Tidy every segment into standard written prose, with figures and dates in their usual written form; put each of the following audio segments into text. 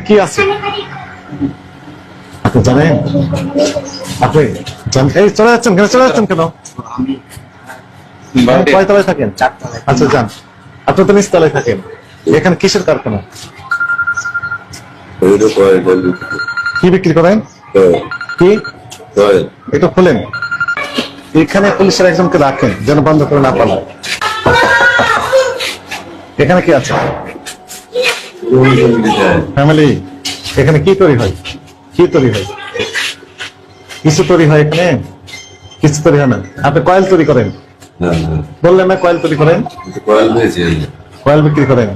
কি আছে আপনি জানেন? আপনি এই চলে যাচ্ছেন কেন? চলে যাচ্ছেন কেন? কয়তলায় থাকেন? আচ্ছা যান, আপনি তো নিচতলায় থাকেন। এখানে কিসের কারখানা? কি বিক্রি করেন? কি এটা খোলেন। এখানে পুলিশের একজনকে রাখেন যেন বন্ধ করে না পালায়। এখানে কি আছে? ফ্যামিলি। এখানে কি তৈরি হয়? কি তৈরি হয়? কিছু তৈরি হয় এখানে? কিছু তৈরি হয় না। আপনি কয়েল তৈরি করেন বললেন না? কয়েল তৈরি করেন, কয়েল বিক্রি করেন।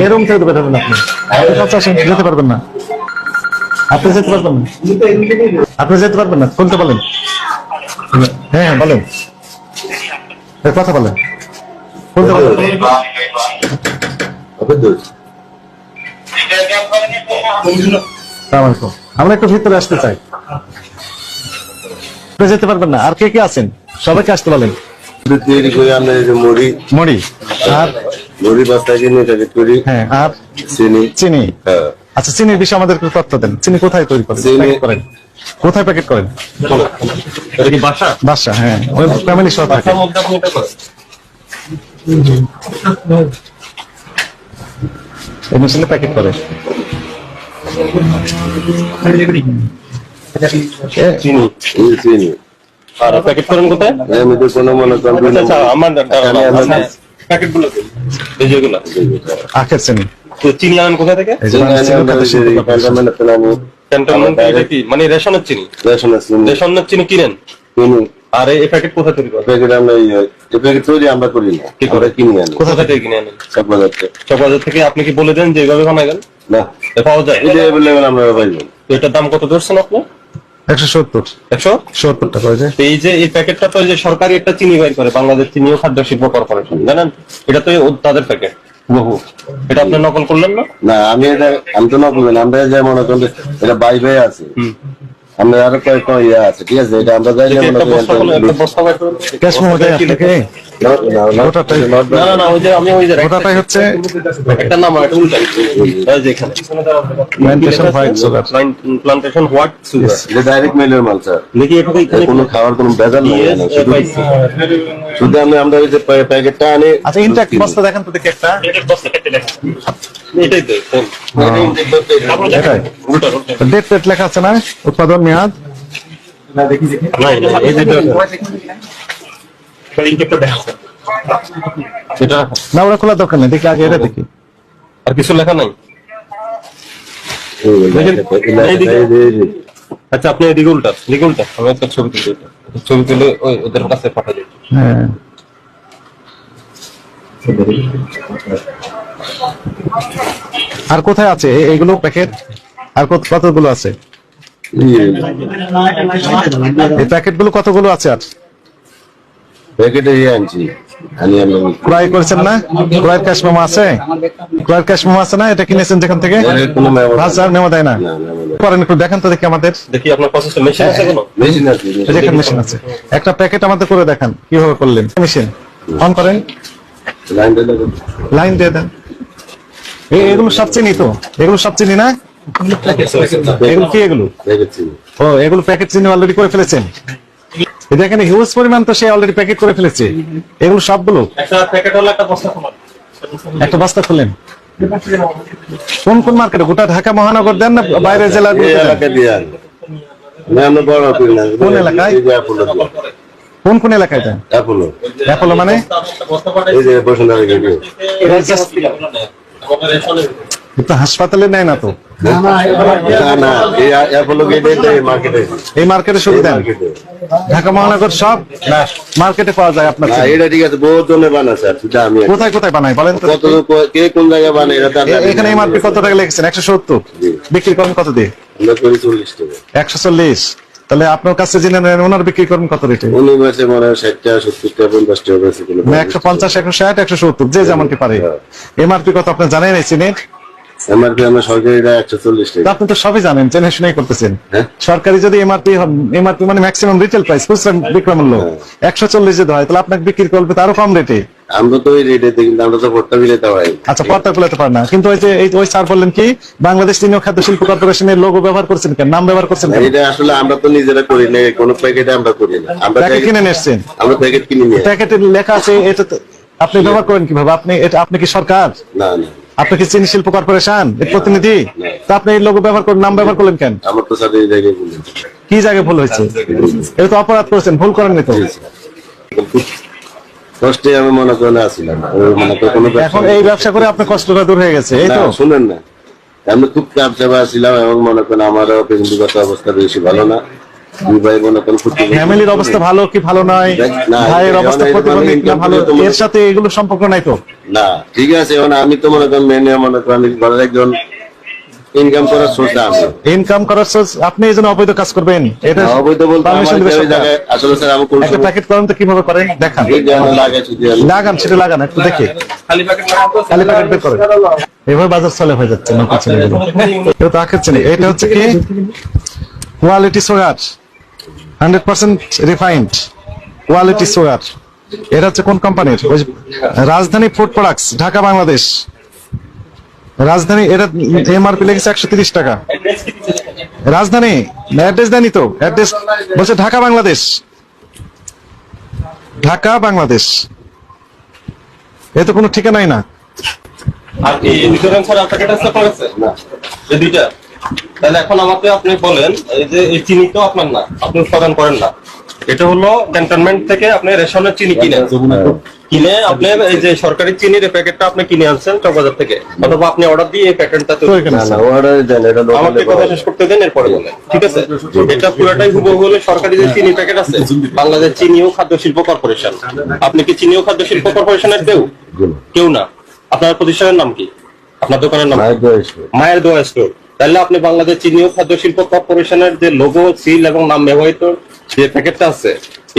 এরকম থেকে বেরোবেন আপনি, যেতে পারবেন না। আপনি যেতে পারবেন না, আপনি যেতে পারবেন না। খুলতে বলেন। হ্যাঁ বলেন, কথা বলেন। খুলতে বলেন। আমরা একটু ভিতরে আসতে চাই। যেতে পারবেন না। আর কে কে আছেন? সবাইকে আসতে বলেন। মুড়ি আর মুড়ি বস্তা কিনে প্যাকেট করি। হ্যাঁ, আর চিনি। চিনি। আচ্ছা, চিনির বিষয়ে আমাদের একটু তথ্য দেন। চিনি কোথায় তৈরি করেন? করেন কোথায় প্যাকেট করেন? বাসা। হ্যাঁ, ওই ফ্যামিলি সহ থাকে। এই মেশিনে প্যাকেট করে চিনি। চিনি আর প্যাকেট করেন কোথায়? আমি তো কোনো মনে করেন আমার প্যাকেটগুলো এই যেগুলো আখের চিনি। তো চিনি আনেন কোথা থেকে? ক্যান্টনমেন্ট। এটা কি মানে রেশনের চিনি? রেশনের চিনি কিনেন। আর এই প্যাকেট কোথা তৈরি করেন? প্যাকেট আমরা এই প্যাকেট তৈরি আমরা করি না, কি করে কিনে আনি। কোথা থেকে কিনে আনেন? চকবাজার থেকে। চকবাজার থেকে। আপনি কি বলে দেন যে এইভাবে বানাবেন? না, পাওয়া যায়? এটা अवेलेबल আমরা পাইবো। তো এটার দাম কত ধরছেন আপনি? 170 টাকা হয়ে যায়। এই যে এই প্যাকেটটা তো যে সরকারি একটা চিনি বাইর করে, বাংলাদেশ চিনি ও খাদ্য শিল্প কর্পোরেশন, জানেন? এটা তো তাদের প্যাকেট বহু। এটা আপনি নকল করলেন না? না, আমি তো নকল করি না। আমরা যে মনে করেন এটা বাই আছে, আমরা আরো কয়েক ইয়ে আছে, ঠিক আছে? এটা আমরা যাই না মনে করি ক্যাশ মেমো দেয় আপনাকে? ওটাই হচ্ছে একটা নাম আছে উল্টাই। এই যে এখানে plantation white sugar. Plantation white sugar. এটা ডাইরেক্ট মেলের মাল স্যার। দেখি এটা এখানে কোনো খাওয়ার কোনো ভেজাল নেই এখানে। শুধু আমরা ওই যে প্যাকেটটা আনি। আচ্ছা, ইনট্যাক্ট বস্তা দেখেন তো দেখি একটা। এটাই তো এটাই ডেট পেট লেখা আছে না? উৎপাদন মেয়াদ এটা না, ওরা খোলা দরকার নেই। দেখি আগে এটা দেখি। আর কিছু লেখা নাই। আচ্ছা, আপনি এদিকে উল্টা আমি একটা ছবি তুলে ওই ওদের কাছে পাঠা দিই। হ্যাঁ, আর কোথায় আছে এইগুলো প্যাকেট? আর কতগুলো আছে এই প্যাকেট গুলো? কতগুলো আছে? আর প্যাকেটে আনছি ক্রয় করেছেন না? ক্রয়ের ক্যাশ মেমো আছে? ক্রয়ের ক্যাশ মেমো আছে না? এটা কিনেছেন যেখান থেকে? বাজার মেমো দেয় না? করেন একটু দেখান তো দেখি আমাদের। দেখি আপনার প্রসেসে মেশিন আছে কোনো? মেশিন আছে। যেখানে মেশিন আছে একটা প্যাকেট আমাদের করে দেখান কিভাবে করলেন। মেশিন অন করেন, লাইন দিয়ে দেন। এগুলো সব চিনি তো? এগুলো সব চিনি না? এগুলো কি? এগুলো ও এগুলো প্যাকেট চিনি অলরেডি করে ফেলেছেন। এখানে হিউজ পরিমাণ তো সে অলরেডি প্যাকেট করে ফেলেছে। এগুলো সবগুলো একটা প্যাকেট হলো একটা বস্তা খোলা। একটা বস্তা খুলেন। কোন কোন মার্কেটে? গোটা ঢাকা মহানগর দেন না বাইরের জেলা? কোন এলাকায়? কোন কোন এলাকায় দেন? অ্যাপোলো মানে হাসপাতালে নেয় না তো? এই মার্কেটে শুধু দেন? ঢাকা মহানগর সব মার্কেটে পাওয়া যায় আপনার? এটা ঠিক আছে, বহুত জনের বানায় স্যার। কোথায় কোথায় বানায় বলেন তো? কে কোন জায়গায় বানায়? এখানে এমআরপি কত টাকা লিখেছেন? 170। বিক্রি করেন কত দিয়ে? 140। তাহলে আপনার কাছে জেনে নেন ওনার বিক্রি করেন কত রেটে? উনি বেচে মনে হয় 60 টাকা, 70 টাকা, 50 টাকা বেচে। 150, 160, 170 যে যেমনটি পারে। এমআরপি কত আপনি জানেন? এই চিনির এমআরপি আমরা সরকারিটা 140 টাকা। আপনি তো সবই জানেন, জেনে শুনেই করতেছেন। সরকারি যদি এমআরপি মানে ম্যাক্সিমাম রিটেল প্রাইস, খুচরা বিক্রয় মূল্য 140 যদি হয়, তাহলে আপনাকে বিক্রি করবে তো আরো কম রেটে। আমরা তো ওই রেটে কিন্তু আমরা তো ভোটটা মিলাতে পারি। আচ্ছা, পর্দা খুলাতে পারে না, কিন্তু ওই যে ওই স্যার বললেন কি বাংলাদেশ চিনি ও খাদ্য শিল্প কর্পোরেশনের লোগো ব্যবহার করছেন কেন, নাম ব্যবহার করছেন কেন? এটা আসলে আমরা তো নিজেরা করি না, কোনো প্যাকেটে আমরা করি না, আমরা প্যাকেট কিনে নিয়ে এসছেন, আমরা প্যাকেট কিনে নিয়ে। প্যাকেটে লেখা আছে, এটা আপনি ব্যবহার করেন কিভাবে? আপনি কি সরকার? না না, আপনি কি চিনি শিল্প কর্পোরেশন এর প্রতিনিধি? তা আপনি এই লোগো ব্যবহার করেন, নাম ব্যবহার করলেন কেন? আমার তো সাথে এই জায়গায় বলি কি জায়গায় ভুল হয়েছে? এটা তো অপরাধ করেছেন, ভুল করেননি তো। কষ্টে আমি মনে করে আসছিলাম, ওই মনে করে কোনো এখন এই ব্যবসা করে আপনার কষ্টটা দূর হয়ে গেছে, এই তো। না, শুনেন না, আমি খুব চাপ চাপা আসছিলাম এবং মনে করেন আমারও ব্যক্তিগত অবস্থা বেশি ভালো না। দুই ভাই মনে করেন ফ্যামিলির অবস্থা ভালো কি ভালো নয়, না, ভাইয়ের অবস্থা এখন প্রতিবন্ধী না ভালো, তোমার- এর সাথে এগুলো সম্পর্ক নাই তো। না, ঠিক আছে, এখন আমি তো মনে করেন মেনে মনে করেন ঘরের একজন ইনকাম করার সোর্স আমি। ইনকাম করার source, আপনি এই জন্য অবৈধ কাজ করবেন? এটা অবৈধ বলতে permission আমার দিবে ওই সরকার। জায়গায় আসলে স্যার আমি কোন একটা প্যাকেট করেন তো কিভাবে করেন দেখান, লাগাইছি যে আমি লাগান, সেটা লাগান একটু দেখি, খালি প্যাকেট বের করেন। এভাবে বাজার চলে হয়ে যাচ্ছে না কিছু নেই। এটা তো আখের নেই, এটা হচ্ছে কি quality sugar, 100% refined quality sugar. এটা হচ্ছে কোন কোম্পানির? ওই রাজধানী ফুড প্রোডাক্টস, ঢাকা বাংলাদেশ। রাজধানী, এটা এমআরপি লেগেছে 130 টাকা। রাজধানী অ্যাড্রেস দেয়নি তো, অ্যাড্রেস বলছে ঢাকা বাংলাদেশ, ঢাকা বাংলাদেশ। এ তো কোনো ঠিকানাই না। আর এই ইন্স্যুরেন্স আর প্যাকেট আছে আপনার কাছে? না, এই দুইটা। তাহলে এখন আমাকে আপনি বলেন, এই যে এই চিনি তো আপনার না, আপনি উৎপাদন করেন না, এটা হলো ক্যান্টনমেন্ট থেকে আপনি রেশনের চিনি কিনেন, কিনে আপনি এই যে সরকারি চিনির এই প্যাকেটটা আপনি কিনে আনছেন চকবাজার থেকে, অথবা আপনি অর্ডার দিয়ে এই প্যাকেটটা তো এখানে না, না, order দেন, এটা local আমাকে এ কথা পাওয়া শেষ করতে দেন, এরপরে বলেন, ঠিক আছে? এটা পুরোটাই হুবহু হলে সরকারি যে চিনি প্যাকেট আছে, বাংলাদেশ চিনি ও খাদ্য শিল্প কর্পোরেশন। আপনি কি চিনি ও খাদ্য শিল্প কর্পোরেশনের কেউ? যায়। কেউ না। আপনার প্রতিষ্ঠানের নাম কি? আপনার দোকানের নাম কি? মায়ের বয়স মায়ের দোয়া স্টোর। তাহলে আপনি বাংলাদেশ চিনি ও খাদ্য শিল্প কর্পোরেশনের যে লোগো, সিল এবং নাম ব্যবহৃত যে প্যাকেটটা আছে,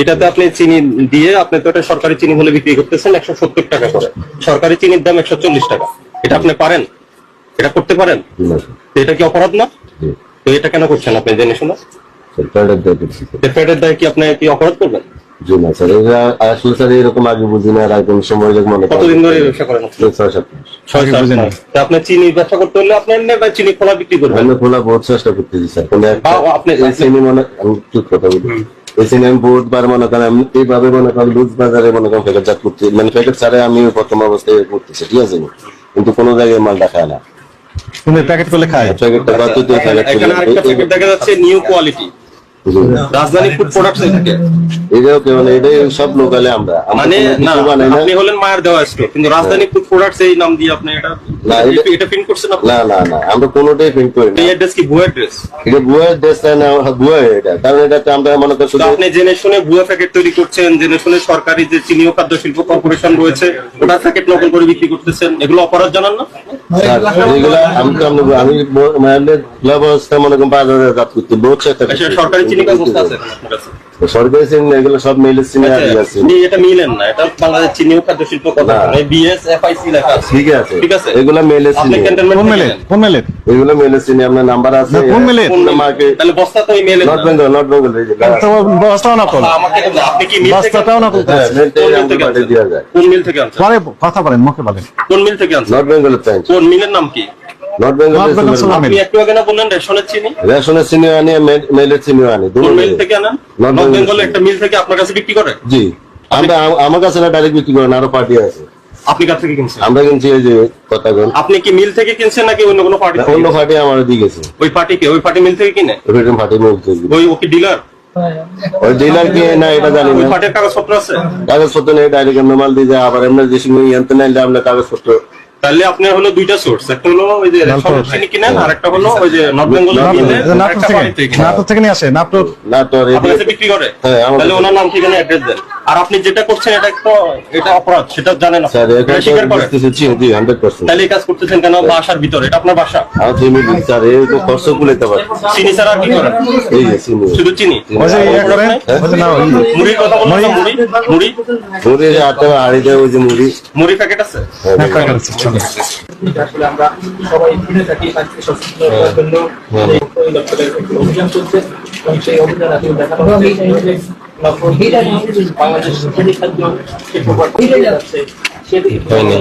এটাতে আপনি চিনি দিয়ে আপনি তো এটা সরকারি চিনি বলে বিক্রি করতেছেন 170 টাকা করে। সরকারি চিনির দাম 140 টাকা। এটা আপনি পারেন? এটা করতে পারেন? না, তো এটা কি অপরাধ না? জি, তো এটা কেন করছেন আপনি জেনে শুনে? সরকারের দায়িত্ব। পেটের দায় কি আপনি কি অপরাধ করবেন? জি না স্যার, এটা আসলে স্যার এরকম আগে বুঝি না, আর কোন সময় এরকম মনে করেন কতদিন ধরে এই ব্যবসা করেন আপনি? 6-7 মাস। 6-7 মাস। তা আপনি চিনি ব্যবসা করতে হলে আপনি এমনি বা চিনি খোলা বিক্রি করবেন। আমি খোলা বহুত চেষ্টা করতেছি স্যার, কিন্তু আপনি- এই চিনি মনে আমি ঠিক কথা বলি, এই চিনি আমি বহুতবার মনে করেন আমি এইভাবে মনে করেন লুজ বাজারে মনে করেন প্যাকেট জাত করতে, মানে প্যাকেট ছাড়া আমি প্রথম অবস্থায় করতেছি, ঠিক আছে, কিন্তু কোনো জায়গায় মাল দেখায় না, কিন্তু প্যাকেট করলে খায়। প্যাকেটটা কত দিয়ে প্যাকেট এখানে আরেকটা প্যাকেট দেখা যাচ্ছে নিউ কোয়ালিটি, রাজধানী ফুড প্রোডাক্টস থেকে। এটাও কে মানে এটাই সব লোকালে আমরা মানে না, বানাই না। আপনি হলেন মায়ের দেওয়া স্টোর, কিন্তু রাজধানী ফুড প্রোডাক্টস এই নাম দিয়ে আপনি এটা না, এটা প্রিন্ট করছেন আপনি? না না না, আমরা কোনোটাই প্রিন্ট করি না। এই অ্যাড্রেস কি ভুয়া অ্যাড্রেস? এটা ভুয়ার দেশ না, ভুয়া এটা, কারণ এটাতে আমরা মনে করি তো শুধু আপনি জেনে শুনে ভুয়া প্যাকেট তৈরি করছেন, জেনে শুনে সরকারি যে চিনি ও খাদ্য শিল্প কর্পোরেশন রয়েছে ওটার প্যাকেট নকল করে বিক্রি করতেছেন, এগুলো অপরাধ জানান না? এগুলা আমি তো আমি মানে ব্যবস্থা মনে করেন বাজারে জাত করতে বহুত চেষ্টা আচ্ছা, করছি। সরকারি চিনি কাজ করতে আছে আপনার কাছে? সরকারি চিনি এগুলো সব মেলের চিনি আচ্ছা, আদি আছে, আপনি এটা মিলেন না, এটা বাংলাদেশ চিনি ও খাদ্য শিল্প কর্পোরেশন, এই বিএস এফআইসি লেখা আছে। ঠিক আছে, ঠিক আছে, এগুলা মেলের আপনি চিনি, ক্যান্টনমেন্ট কোন থেকে মেলে? নেন। কোন মেলে? এগুলো মেলের চিনি, আপনার নাম্বার আছে, না, কোন মেলে? মার্কেট তাহলে বস্তা তো এই মেলে নর্থ বেঙ্গল এই যে তো বস্তাও না করো, আমাকে আপনি কি মিল থেকে বস্তাটাও না করতে হ্যাঁ, আছে। মেল থেকে কোন মিল আমাকে থেকে পাঠিয়ে দেওয়া যায়। কোন মিল থেকে আনছেন? পরে কথা বলেন, মুখে বলেন। কোন মিল থেকে আনছেন? নর্থ বেঙ্গলের ব্রাঞ্চ, কোন মিলের নাম কি? North Bengal north Bengal sugar আপনি মিল। একটু আগে না বললেন রেশনের চিনি? রেশনের চিনি আনি, মেলের চিনি আনি, কোন দুটো মিল মিলে। থেকে আনেন? নর্থ নর্থ বেঙ্গল বেঙ্গলে একটা মিল থেকে আপনার কাছে বিক্রি করে? জি, আমরা আমার কাছে না ডাইরেক্ট বিক্রি করেন, আরো পার্টি আছে, আপনি কাছ থেকে কিনছেন? আমরা কিনছি এই যে কথাগণ, আপনি কি মিল থেকে কিনছেন নাকি অন্য কোনো পার্টি? অন্য পার্টি আমার দিয়ে গেছে, ওই পার্টিকে ওই পার্টি মিল থেকে কিনে? ওইরকম পার্টি মিলছে, ওই ওকে ডিলার? ওই ডিলার কি না এটা জানি ওই না, পার্টির কাগজপত্র আছে? কাগজপত্র নেই, ডাইরেক্ট এমনি মাল দিয়ে যায়, আবার এমনি যে সময় এনতে নাইলে আমরা কাগজপত্র। তাহলে আপনার হলো দুইটা সোর্স, একটা হলো ওই যে রেশনের চিনি কিনেন, আর একটা হলো ওই যে নর্থ বেঙ্গল নাটোর থেকে, নাটোর থেকে নিয়ে আসে, নাটোর। না তো আর আপনার কাছে বিক্রি করে? হ্যাঁ, আমার তাহলে কাছে। ওনার নাম ঠিকানা অ্যাড্রেস দেন। আর আপনি যেটা করছেন এটা তো এটা অপরাধ, সেটা জানেন আপনি? স্যার এটা স্বীকার করেন? এটা জি 100%। তাহলে এই কাজ করতেছেন কেন বাসার ভিতরে? এটা আপনার বাসা? আমার চিনি স্যার এই তো খরচ কুলাইতে পারে, চিনি ছাড়া আর কি করেন? এই যে চিনি শুধু চিনি? ওই যে ইয়ে করেন, ওই যে না, ওই মুড়ির কথা বললেন না? মুড়ি মুড়ি মুড়ি আটা হাড়ি দেয়, ওই যে মুড়ি মুড়ি প্যাকেট আছে? হ্যাঁ, প্যাকেট আছে, চলো। আসলে আমরা সবাই ফিরে থাকি তাকে সচেতন করার জন্য এই দপ্তরের একটি অভিযান চলছে এবং সেই অভিযান আসলে দেখানো হচ্ছে নকল বাংলাদেশ চিনি খাদ্য শিল্প যাচ্ছে সেটি হয়নি।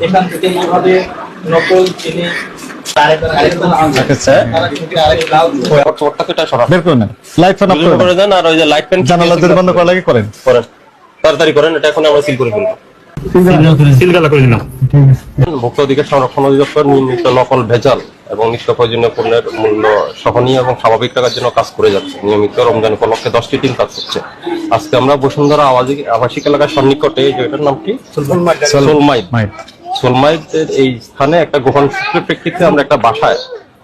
এখান থেকে কিভাবে নকল চিনি বের করে নেন, লাইট ফ্যান অফ করে করে দেন। দেন, আর ওই যে লাইট ফ্যান জানালা যদি বন্ধ করা লাগে করেন। করেন, তাড়াতাড়ি করেন, এটা এখন আমরা সিল করে ফেলবো। ভোক্তা অধিকার সংরক্ষণ অধিদপ্তর নিয়মিত নকল, ভেজাল এবং নিত্য প্রয়োজনীয় পণ্যের মূল্য সহনীয় এবং স্বাভাবিক রাখার জন্য কাজ করে যাচ্ছে। নিয়মিত রমজান উপলক্ষে 10টি টিম কাজ করছে। আজকে আমরা বসুন্ধরা আবাসিক এলাকার সন্নিকটে, যেটার নাম কি, সোলমাইদের এই স্থানে একটা গোপন সূত্রের প্রেক্ষিতে আমরা একটা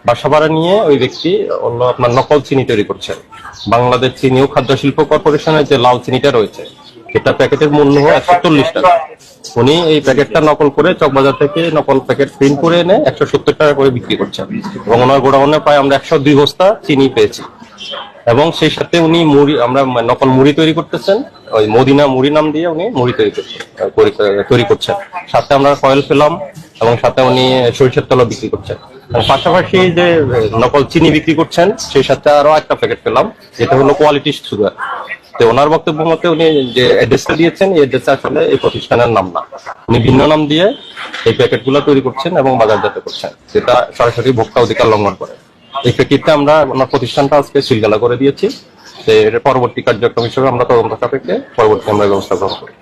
বাসা ভাড়া নিয়ে ওই ব্যক্তি হলো আপনার নকল চিনি তৈরি করছেন। বাংলাদেশ চিনি ও খাদ্য শিল্প কর্পোরেশনের যে লাল চিনিটা রয়েছে, এটা প্যাকেটের মূল্য 140 টাকা। উনি এই প্যাকেটটা নকল করে চকবাজার থেকে নকল প্যাকেট প্রিন্ট করে এনে 170 টাকা করে বিক্রি করছেন। এবং ওনার গোডাউনে প্রায় আমরা 102 বস্তা চিনি পেয়েছি। এবং সেই সাথে উনি আমরা নকল মুড়ি তৈরি করতেছেন, ওই মদিনা মুড়ি নাম দিয়ে উনি মুড়ি তৈরি করছেন। সাথে আমরা কয়েল পেলাম এবং সাথে উনি সরিষার তেলও বিক্রি করছেন। আর পাশাপাশি যে নকল চিনি বিক্রি করছেন, সেই সাথে আরো একটা প্যাকেট পেলাম, যেটা হলো কোয়ালিটি সুগার। তো ওনার বক্তব্য মতে উনি যে অ্যাড্রেসটা দিয়েছেন, এই অ্যাড্রেসে আসলে এই প্রতিষ্ঠানের নাম না, উনি ভিন্ন নাম দিয়ে এই প্যাকেটগুলো তৈরি করছেন এবং বাজারজাত করছেন, যেটা সরাসরি ভোক্তা অধিকার লঙ্ঘন করে। এই প্রেক্ষিতে আমরা ওনার প্রতিষ্ঠানটা আজকে সিলগালা করে দিয়েছি। এর পরবর্তী কার্যক্রম হিসেবে আমরা তদন্ত সাপেক্ষে পরবর্তী আমরা ব্যবস্থা গ্রহণ করি।